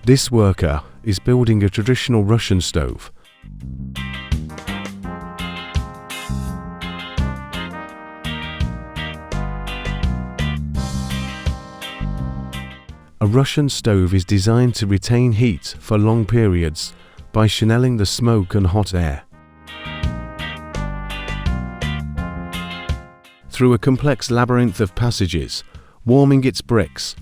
This worker is building a traditional Russian stove. A Russian stove is designed to retain heat for long periods by channeling the smoke and hot air. Through a complex labyrinth of passages, warming its bricks.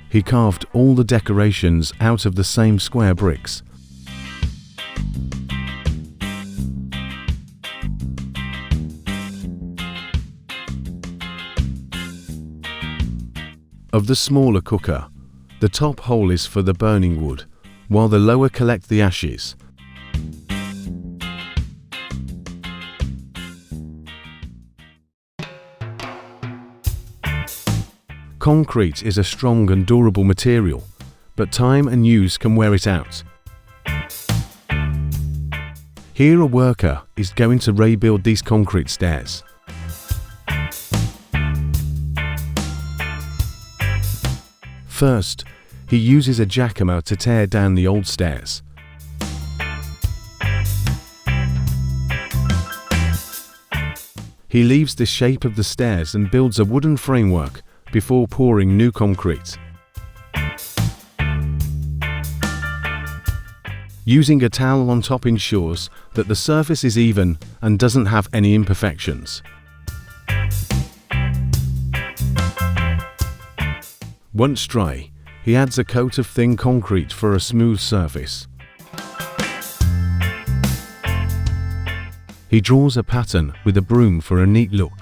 He carved all the decorations out of the same square bricks. Of the smaller cooker, the top hole is for the burning wood, while the lower collect the ashes. Concrete is a strong and durable material, but time and use can wear it out. Here a worker is going to rebuild these concrete stairs. First, he uses a jackhammer to tear down the old stairs. He leaves the shape of the stairs and builds a wooden framework before pouring new concrete. Using a towel on top ensures that the surface is even and doesn't have any imperfections. Once dry, he adds a coat of thin concrete for a smooth surface. He draws a pattern with a broom for a neat look.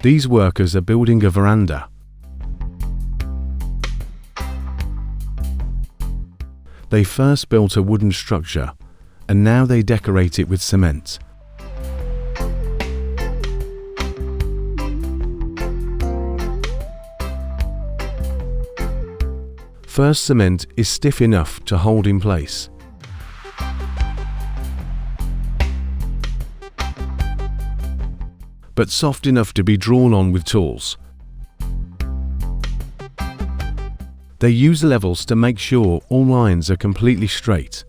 These workers are building a veranda. They first built a wooden structure, and now they decorate it with cement. First cement is stiff enough to hold in place. But soft enough to be drawn on with tools. They use levels to make sure all lines are completely straight.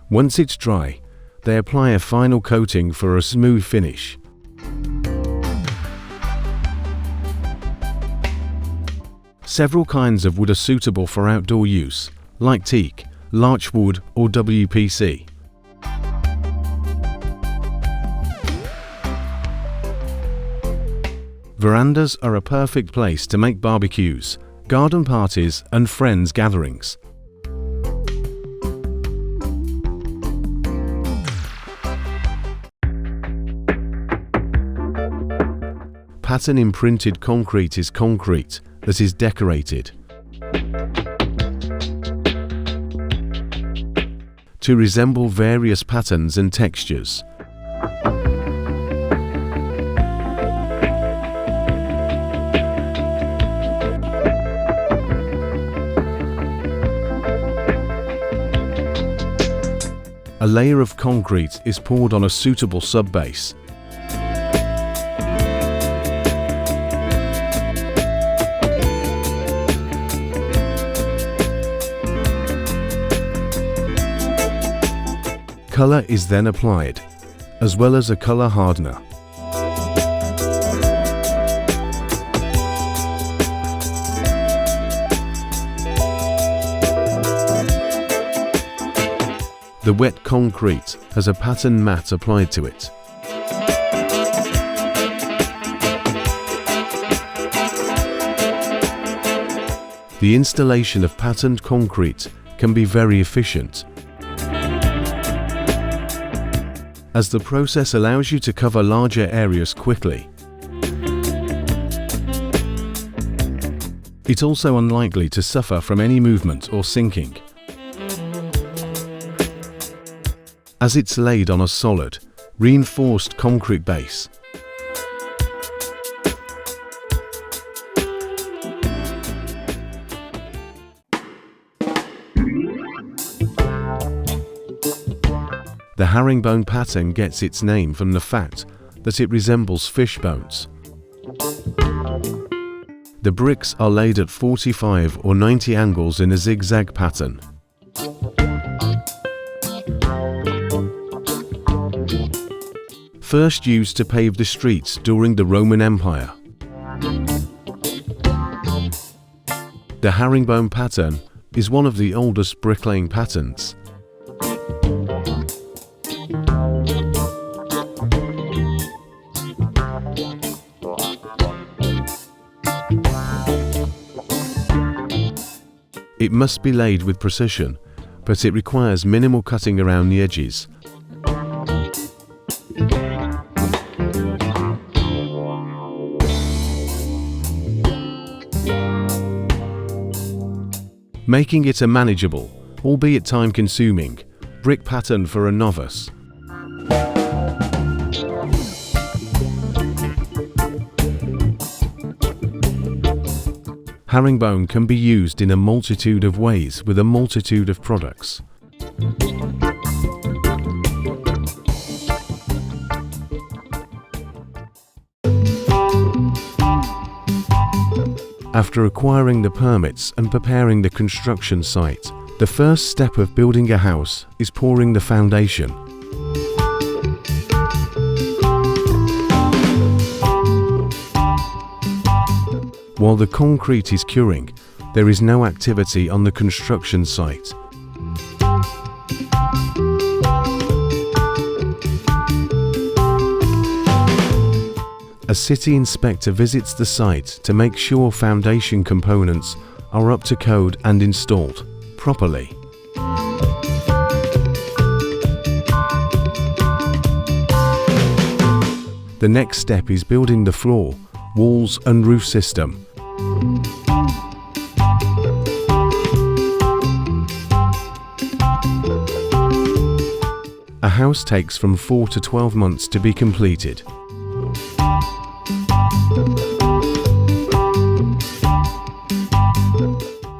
Once it's dry, they apply a final coating for a smooth finish. Several kinds of wood are suitable for outdoor use, like teak, larch wood or WPC. Verandas are a perfect place to make barbecues, garden parties and friends gatherings. Pattern imprinted concrete is concrete that is decorated. To resemble various patterns and textures. A layer of concrete is poured on a suitable subbase. Color is then applied, as well as a color hardener. The wet concrete has a pattern mat applied to it. The installation of patterned concrete can be very efficient, as the process allows you to cover larger areas quickly. It's also unlikely to suffer from any movement or sinking, as it's laid on a solid, reinforced concrete base. The herringbone pattern gets its name from the fact that it resembles fish bones. The bricks are laid at 45 or 90 angles in a zigzag pattern. First used to pave the streets during the Roman Empire. The herringbone pattern is one of the oldest bricklaying patterns. It must be laid with precision, but it requires minimal cutting around the edges. Making it a manageable, albeit time-consuming, brick pattern for a novice. Herringbone can be used in a multitude of ways with a multitude of products. After acquiring the permits and preparing the construction site, the first step of building a house is pouring the foundation. While the concrete is curing, there is no activity on the construction site. A city inspector visits the site to make sure foundation components are up to code and installed properly. The next step is building the floor, walls and roof system. A house takes from 4 to 12 months to be completed.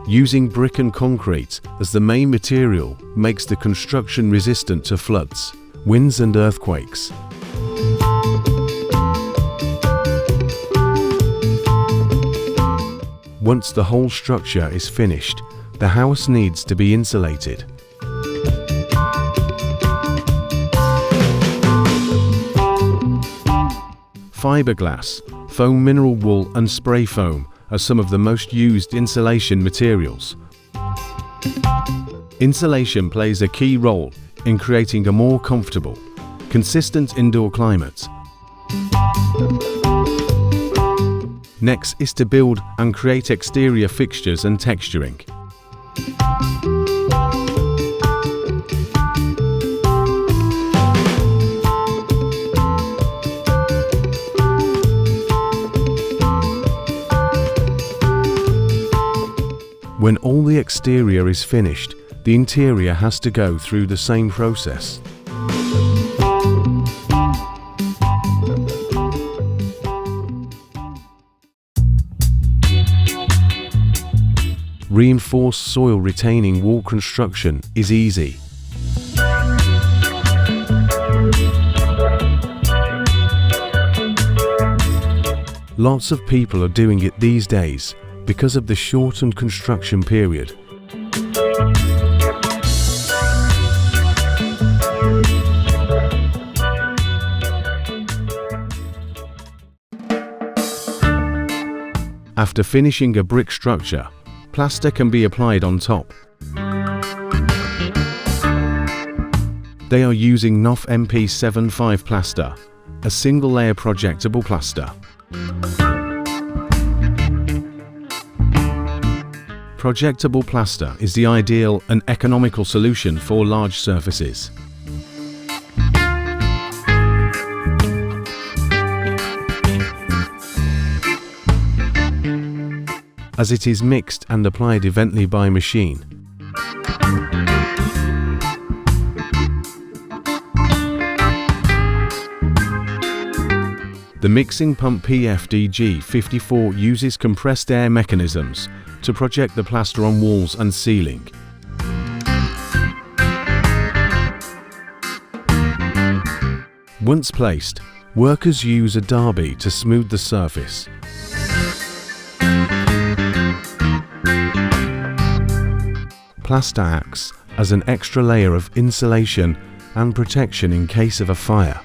Using brick and concrete as the main material makes the construction resistant to floods, winds and earthquakes. Once the whole structure is finished, the house needs to be insulated. Fiberglass, foam mineral wool and spray foam are some of the most used insulation materials. Insulation plays a key role in creating a more comfortable, consistent indoor climate. Next is to build and create exterior fixtures and texturing. When all the exterior is finished, the interior has to go through the same process. Reinforced soil retaining wall construction is easy. Lots of people are doing it these days because of the shortened construction period. After finishing a brick structure, plaster can be applied on top. They are using NOF MP75 plaster, a single-layer projectable plaster. Projectable plaster is the ideal and economical solution for large surfaces. As it is mixed and applied evenly by machine. The mixing pump PFDG54 uses compressed air mechanisms to project the plaster on walls and ceiling. Once placed, workers use a derby to smooth the surface. Plaster acts as an extra layer of insulation and protection in case of a fire.